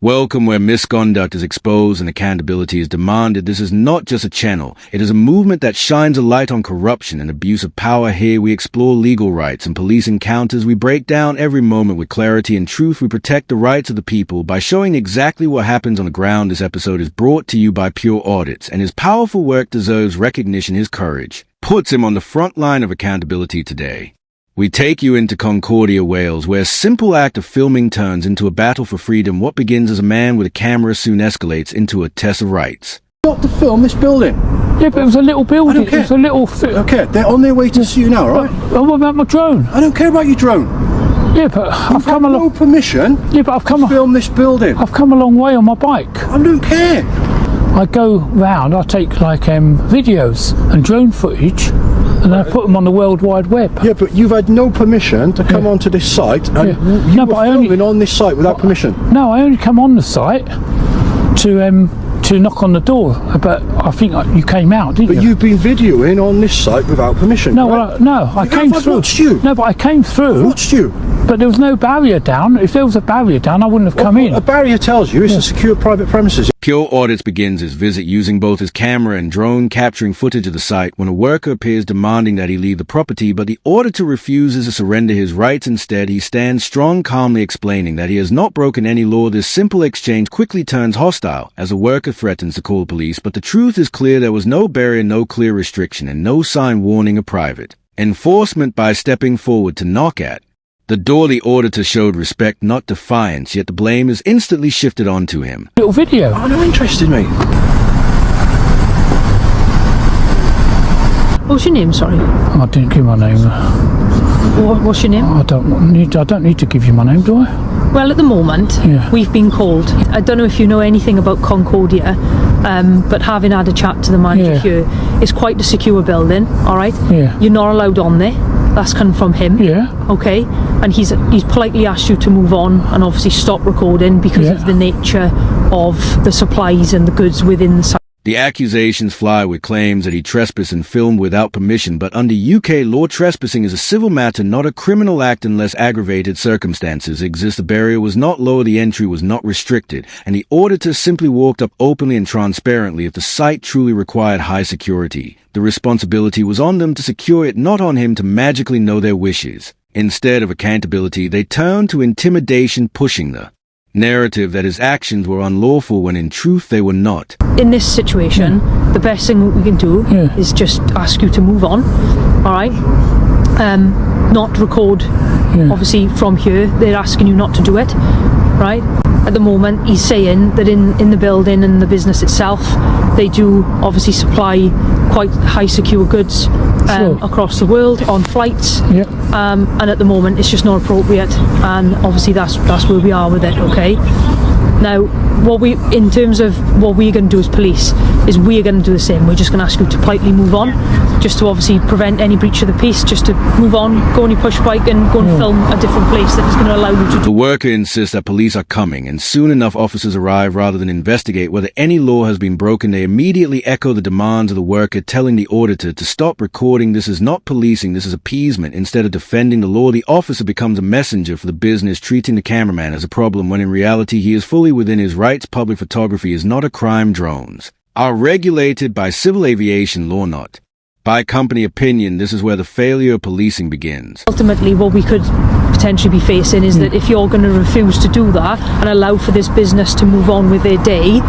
Welcome where misconduct is exposed and accountability is demanded. This is not just a channel. It is a movement that shines a light on corruption and abuse of power. Here we explore legal rights and police encounters. We break down every moment with clarity and truth. We protect the rights of the people by showing exactly what happens on the ground. This episode is brought to you by Pure Audits, and his powerful work deserves recognition. His courage puts him on the front line of accountability today. We take you into Concordia, Wales, where a simple act of filming turns into a battle for freedom. What begins as a man with a camera soon escalates into a test of rights. Not to film this building. Yeah, but it was a little building. I don't care. It was a little... Okay, they're on their way to see you now, right? What about my drone? I don't care about your drone. Yeah, but I've come no permission. Yeah, but I've come to film this building. I've come a long way on my bike. I don't care. I go round, I take like videos and drone footage, and I put them on the World Wide Web. Yeah, but you've had no permission to come onto this site, and you were filming on this site without permission. No, I only come on the site to knock on the door, but I think you came out, didn't you? But you've been videoing on this site without permission. No, right? I came through. I watched you. No, but I came through. I watched you. But there was no barrier down. If there was a barrier down, I wouldn't have come in. A barrier tells you it's a secure private premises. Pure Audits begins his visit using both his camera and drone, capturing footage of the site when a worker appears demanding that he leave the property, but the auditor refuses to surrender his rights. Instead, he stands strong, calmly explaining that he has not broken any law. This simple exchange quickly turns hostile as a worker threatens to call police, but the truth is clear. There was no barrier, no clear restriction, and no sign warning a private enforcement by stepping forward to knock at the door. The auditor showed respect, not defiance, yet the blame is instantly shifted onto him. Little video. I'm not interested, mate. What's your name, sorry? I didn't give my name. What's your name? I don't need to give you my name, do I? Well, at the moment, we've been called. I don't know if you know anything about Concordia, but having had a chat to the manager here, it's quite a secure building, all right? Yeah. You're not allowed on there. That's come from him. Yeah. Okay. And he's politely asked you to move on and obviously stop recording because of the nature of the supplies and the goods within the site. The accusations fly with claims that he trespassed and filmed without permission, but under UK law, trespassing is a civil matter, not a criminal act unless aggravated circumstances exist. The barrier was not low, the entry was not restricted, and the auditor simply walked up openly and transparently. If the site truly required high security, the responsibility was on them to secure it, not on him to magically know their wishes. Instead of accountability, they turned to intimidation, pushing the narrative that his actions were unlawful when in truth they were not. In this situation, the best thing we can do is just ask you to move on, all right? Not record, obviously, from here. They're asking you not to do it, right? At the moment, he's saying that in the building and the business itself, they do obviously supply quite high secure goods across the world on flights. And at the moment, it's just not appropriate. And obviously, that's where we are with it. Okay. Now, in terms of what we're going to do as police, is we're going to do the same. We're just going to ask you to politely move on, just to obviously prevent any breach of the peace, just to move on, go on your push bike and go and film a different place that is going to allow you to do. The worker insists that police are coming, and soon enough officers arrive. Rather than investigate whether any law has been broken, they immediately echo the demands of the worker, telling the auditor to stop recording. This is not policing, this is appeasement. Instead of defending the law, the officer becomes a messenger for the business, treating the cameraman as a problem when in reality he is fully within his rights. Public photography is not a crime. Drones are regulated by civil aviation law, not by company opinion. This is where the failure of policing begins. Ultimately, what we could potentially be facing is that if you're going to refuse to do that and allow for this business to move on with their day,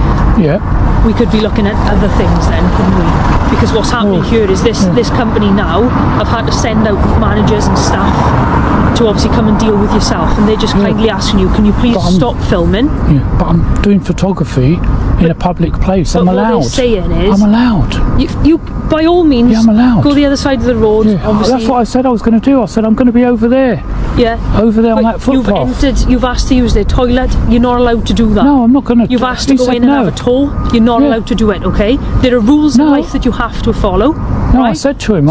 we could be looking at other things then, couldn't we? Because what's happening here is this company now have had to send out managers and staff to obviously come and deal with yourself, and they're just kindly asking you, can you please stop filming? But I'm doing photography in a public place. I'm allowed. What they're saying is, I'm allowed. You by all means, I'm allowed. Go the other side of the road. Obviously. That's what I said I was going to do. I said I'm going to be over there. Over there on that footpath. You've asked to use their toilet. You're not allowed to do that. No, I'm not going to. You've asked to go in and have a tour. You're not allowed to do it, okay? There are rules in life that you have to follow. No, right? I said to him,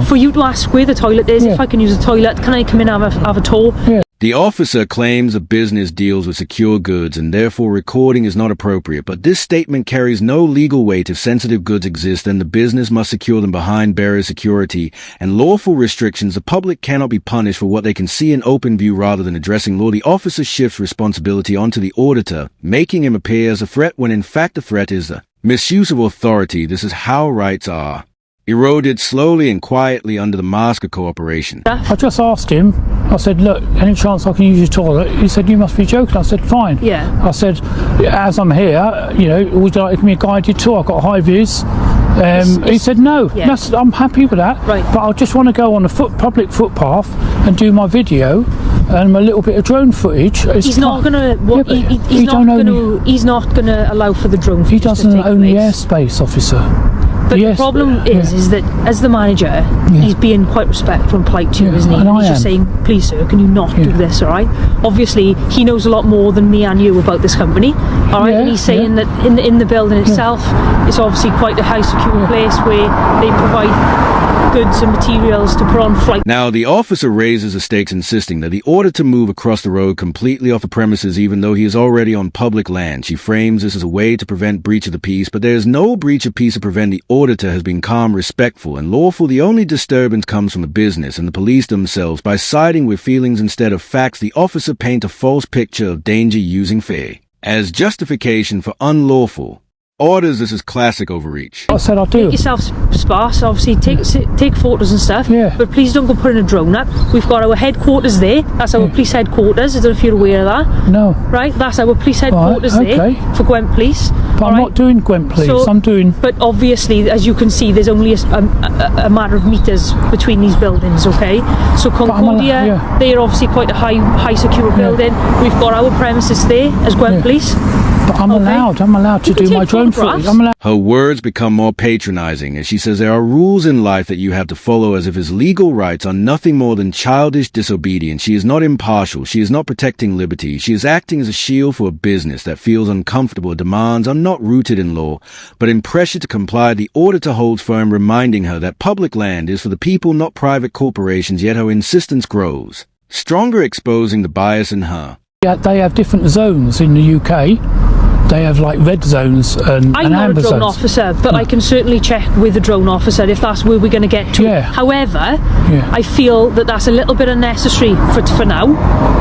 for you to ask where the toilet is, if I can use the toilet, can I come in and have a tour? The officer claims a business deals with secure goods and therefore recording is not appropriate, but this statement carries no legal weight if sensitive goods exist and the business must secure them behind barrier security and lawful restrictions. The public cannot be punished for what they can see in open view rather than addressing law. The officer shifts responsibility onto the auditor, making him appear as a threat when in fact the threat is the misuse of authority. This is how rights are eroded slowly and quietly under the mask of cooperation. I just asked him, I said, look, any chance I can use your toilet? He said, you must be joking. I said, fine. Yeah. I said, as I'm here, you know, would you like to give me a guided tour? I've got high vis. He said, no, yeah. I'm happy with that. Right. But I just want to go on a public footpath and do my video and a little bit of drone footage. He's not going to. He's not going to allow for the drone. He doesn't own the place. airspace, officer. But Yes, the problem is that as the manager, he's being quite respectful and polite to you, isn't he? and And he's I just am. saying, please sir, can you not do this, all right? Obviously, he knows a lot more than me and you about this company, all right? Yeah, And he's saying that in the building itself, it's obviously quite a high secure place where they provide goods and materials to put on flight. Now, the officer raises the stakes, insisting that the auditor move across the road completely off the premises even though he is already on public land. She frames this as a way to prevent breach of the peace, but there is no breach of peace to prevent. The auditor has been calm, respectful, and lawful. The only disturbance comes from the business and the police themselves. By siding with feelings instead of facts, the officer paints a false picture of danger using fear as justification for unlawful orders. This is classic overreach. I said I do. Make yourself sparse, obviously take photos and stuff, but please don't go putting a drone up. We've got our headquarters there. That's our police headquarters. I don't know if you're aware of that. No. Right, that's our police headquarters there for Gwent Police. But I'm not doing Gwent Police, I'm doing... But obviously, as you can see, there's only a matter of metres between these buildings, okay? So Concordia, they're obviously quite a high secure building. We've got our premises there as Gwent Police. But I'm allowed to do my drone footage. Her words become more patronizing as she says there are rules in life that you have to follow, as if his legal rights are nothing more than childish disobedience. She is not impartial. She is not protecting liberty. She is acting as a shield for a business that feels uncomfortable. Demands are not rooted in law, but in pressure to comply. The auditor holds firm, reminding her that public land is for the people, not private corporations, yet her insistence grows stronger, exposing the bias in her. Yeah, they have different zones in the UK. They have like red zones and I'm not a amber drone zones. officer, but I can certainly check with a drone officer if that's where we're going to get to. Yeah. However, I feel that that's a little bit unnecessary for now.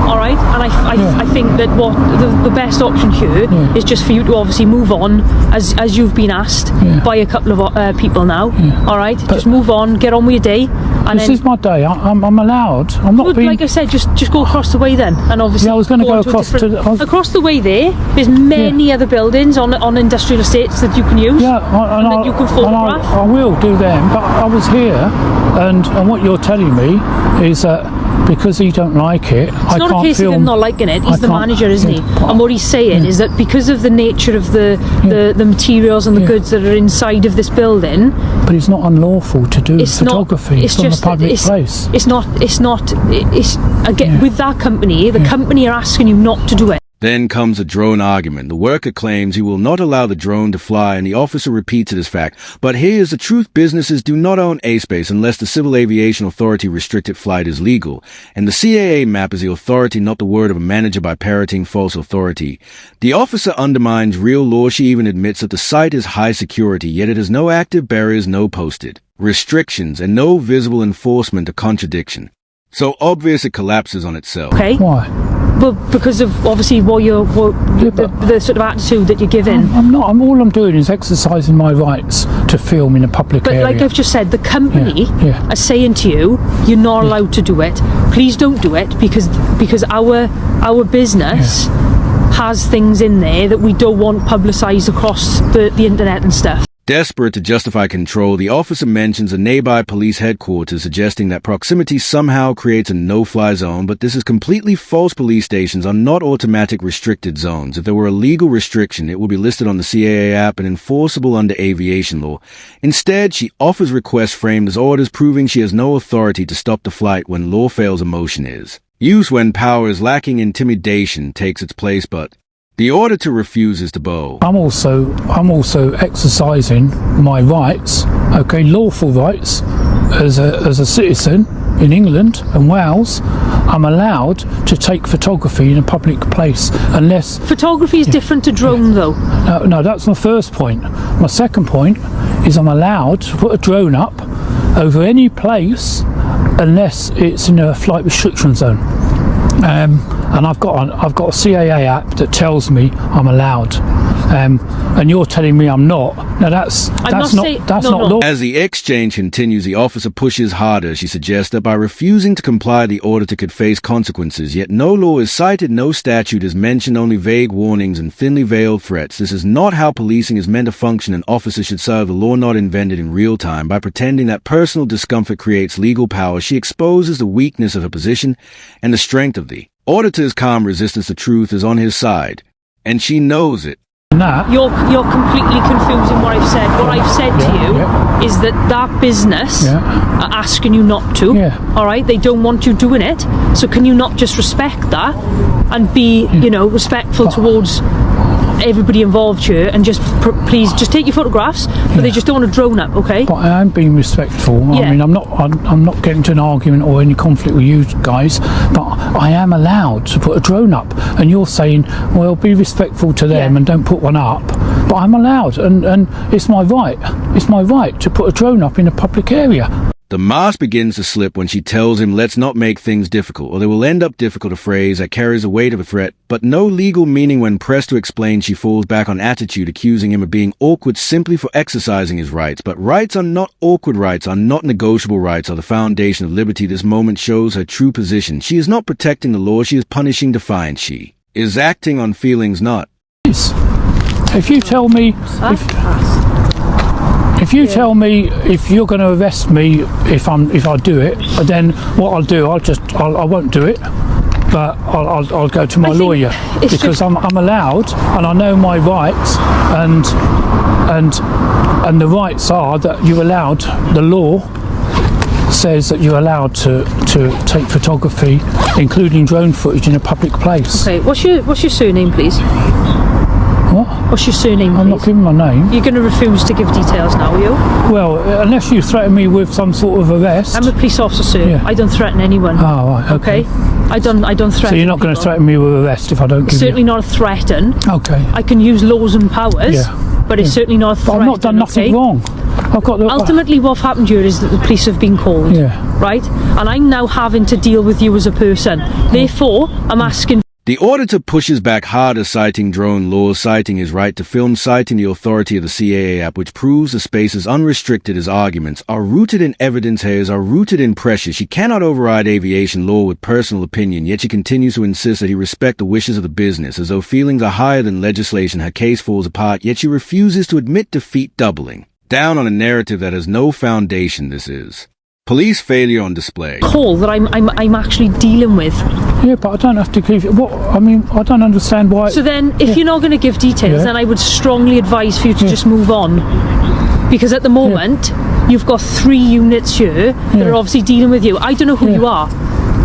All right, and I think that what the best option here is just for you to obviously move on as you've been asked by a couple of people now. All right, but just move on, get on with your day. And this is my day. I'm allowed. I'm not being... Like I said, just go across the way then, and obviously. Yeah, I was going to go across across the way there. There's many other buildings on industrial estates that you can use. Yeah, and you can photograph. I will do them, but I was here, and what you're telling me is that because he don't like it, it's not a case of him not liking it. He's the manager, isn't he? And what he's saying is that because of the nature of the materials and the goods that are inside of this building, but it's not unlawful to do photography. It's just a public place. It's not. Again, with that company, the company are asking you not to do it. Then comes a drone argument. The worker claims he will not allow the drone to fly, and the officer repeats it as fact. But here's the truth. Businesses do not own airspace unless the Civil Aviation Authority restricted flight is legal. And the CAA map is the authority, not the word of a manager, by parroting false authority. The officer undermines real law. She even admits that the site is high security, yet it has no active barriers, no posted restrictions, and no visible enforcement. A contradiction so obvious it collapses on itself. Okay. Why? Well, because of obviously the sort of attitude that you're giving. I'm not. All I'm doing is exercising my rights to film in a public area. But like I've just said, the company are saying to you, you're not allowed to do it. Please don't do it because our business has things in there that we don't want publicised across the internet and stuff. Desperate to justify control, the officer mentions a nearby police headquarters, suggesting that proximity somehow creates a no-fly zone, but this is completely false. Police stations are not automatic restricted zones. If there were a legal restriction, it would be listed on the CAA app and enforceable under aviation law. Instead, she offers requests framed as orders, proving she has no authority to stop the flight when law fails. Emotion is used when power is lacking. Intimidation takes its place, but The auditor refuses to bow. I'm also exercising my rights, okay, lawful rights, as a citizen in England and Wales. I'm allowed to take photography in a public place unless... Photography is different to drone though. No, that's my first point. My second point is I'm allowed to put a drone up over any place unless it's in a flight restriction zone. And I've got a CAA app that tells me I'm allowed, and you're telling me I'm not. Now that's not law. As the exchange continues, the officer pushes harder. She suggests that by refusing to comply, the auditor could face consequences. Yet no law is cited, no statute is mentioned, only vague warnings and thinly veiled threats. This is not how policing is meant to function. An officer should serve a law not invented in real time. By pretending that personal discomfort creates legal power, she exposes the weakness of her position and the strength of the auditor's calm resistance to truth is on his side, and she knows it. You're completely confusing what I've said. What I've said to you is that business are asking you not to. Alright, they don't want you doing it. So can you not just respect that and be, respectful towards everybody involved here, and just please just take your photographs, but they just don't want to drone up, okay? But I am being respectful. I mean, I'm not getting into an argument or any conflict with you guys, but I am allowed to put a drone up, and you're saying, well, be respectful to them and don't put one up. But I'm allowed, and it's my right. It's my right to put a drone up in a public area. The mask begins to slip when she tells him, let's not make things difficult, or they will end up difficult, a phrase that carries the weight of a threat, but no legal meaning. When pressed to explain, she falls back on attitude, accusing him of being awkward simply for exercising his rights. But rights are not awkward, rights are not negotiable, rights are the foundation of liberty. This moment shows her true position. She is not protecting the law, she is punishing defiance. She is acting on feelings, not... If you tell me... If you tell me if you're going to arrest me if I do it, then what I'll do, I won't do it, but I'll go to my lawyer, because I'm allowed, and I know my rights, and the rights are that you're allowed. The law says that you're allowed to take photography, including drone footage, in a public place. Okay, what's your surname, please? What? What's your surname, please? I'm not giving my name. You're going to refuse to give details now, are you? Well, unless you threaten me with some sort of arrest. I'm a police officer, sir. I don't threaten anyone. Oh, right, okay. I don't threaten. So you're not going to threaten me with arrest if I don't give you... Certainly not a threaten. Okay. I can use laws and powers, but it's certainly not a threat. But I've not done nothing wrong. Ultimately, what happened here is that the police have been called, right? And I'm now having to deal with you as a person. Therefore, I'm asking... The auditor pushes back harder, citing drone laws, citing his right to film, citing the authority of the CAA app, which proves the space is unrestricted. His arguments are rooted in evidence, hers are rooted in pressure. She cannot override aviation law with personal opinion, yet she continues to insist that he respect the wishes of the business. As though feelings are higher than legislation, her case falls apart, yet she refuses to admit defeat, doubling down on a narrative that has no foundation. This is police failure on display. Call that I'm actually dealing with. Yeah, but I don't have to give... What? I mean, I don't understand why... So then, if you're not going to give details, then I would strongly advise for you to just move on. Because at the moment, you've got 3 units here that are obviously dealing with you. I don't know who you are.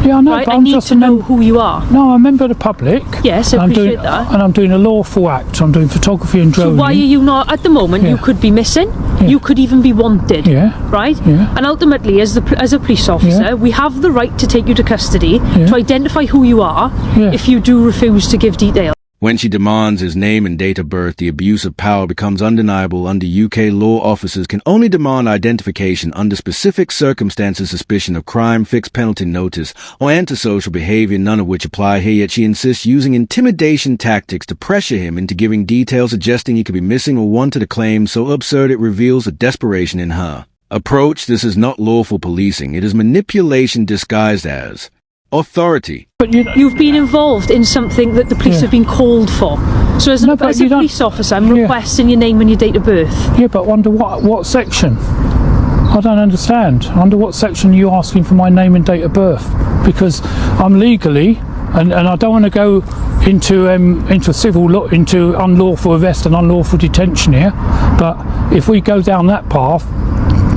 Yeah, I know, right? but I I'm need just to know who you are. No, I'm a member of the public. Yes, I appreciate that. And I'm doing a lawful act. I'm doing photography and droning. So why are you not... At the moment, you could be missing. You could even be wanted. Right? And ultimately, as a police officer, we have the right to take you to custody, to identify who you are, if you do refuse to give details. When she demands his name and date of birth, the abuse of power becomes undeniable. Under UK law, officers can only demand identification under specific circumstances, suspicion of crime, fixed penalty notice, or antisocial behavior, none of which apply here. Yet she insists using intimidation tactics to pressure him into giving details, suggesting he could be missing or wanted. A claim so absurd it reveals the desperation in her approach. This is not lawful policing. It is manipulation disguised as authority. But you've been involved in something that the police have been called for. So as a police officer, I'm requesting your name and your date of birth. Yeah, but under what section? I don't understand. Under what section are you asking for my name and date of birth? Because I'm legally, and I don't want to go into civil law, into unlawful arrest and unlawful detention here. But if we go down that path,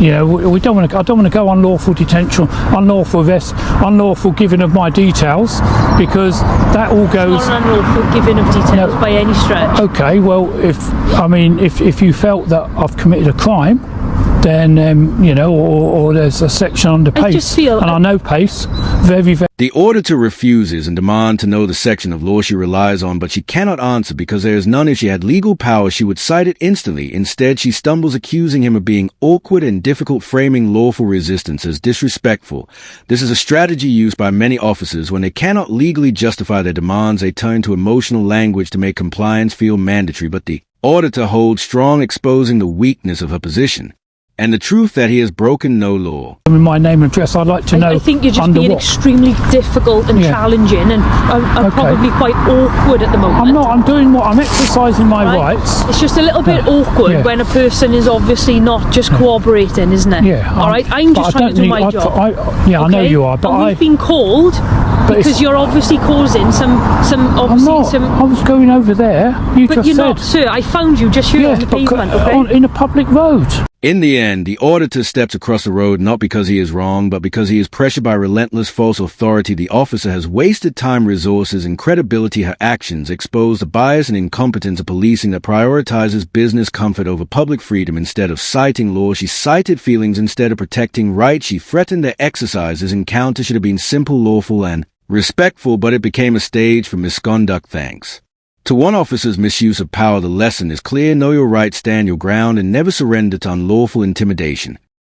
You know, we don't want to. I don't want to go unlawful detention, unlawful arrest, unlawful giving of my details, because that all goes. It's not an unlawful giving of details by any stretch. Okay, well, if you felt that I've committed a crime, then you know, or there's a section under PACE, I just feel, and I know PACE very. The auditor refuses and demands to know the section of law she relies on, but she cannot answer because there is none. If she had legal power, she would cite it instantly. Instead, she stumbles, accusing him of being awkward and difficult, framing lawful resistance as disrespectful. This is a strategy used by many officers. When they cannot legally justify their demands, they turn to emotional language to make compliance feel mandatory, but the auditor holds strong, exposing the weakness of her position and the truth that he has broken no law. In my name and address, I'd like to know. I think you're just being extremely difficult and challenging, and I'm probably quite awkward at the moment. I'm not. I'm doing what I'm exercising my rights. It's just a little bit awkward when a person is obviously not just cooperating, isn't it? Yeah. All right. I'm just trying to do my job. I know you are, but and we've been called because you're obviously causing some. I'm not. I was going over there. But you're not, sir. I found you just here on the pavement, in a public road. In the end, the auditor steps across the road not because he is wrong, but because he is pressured by relentless false authority. The officer has wasted time, resources, and credibility. Her actions expose the bias and incompetence of policing that prioritizes business comfort over public freedom. Instead of citing law, she cited feelings. Instead of protecting rights, she threatened to exercise. This encounter should have been simple, lawful, and respectful, but it became a stage for misconduct. Thanks to one officer's misuse of power, the lesson is clear: know your rights, stand your ground, and never surrender to unlawful intimidation.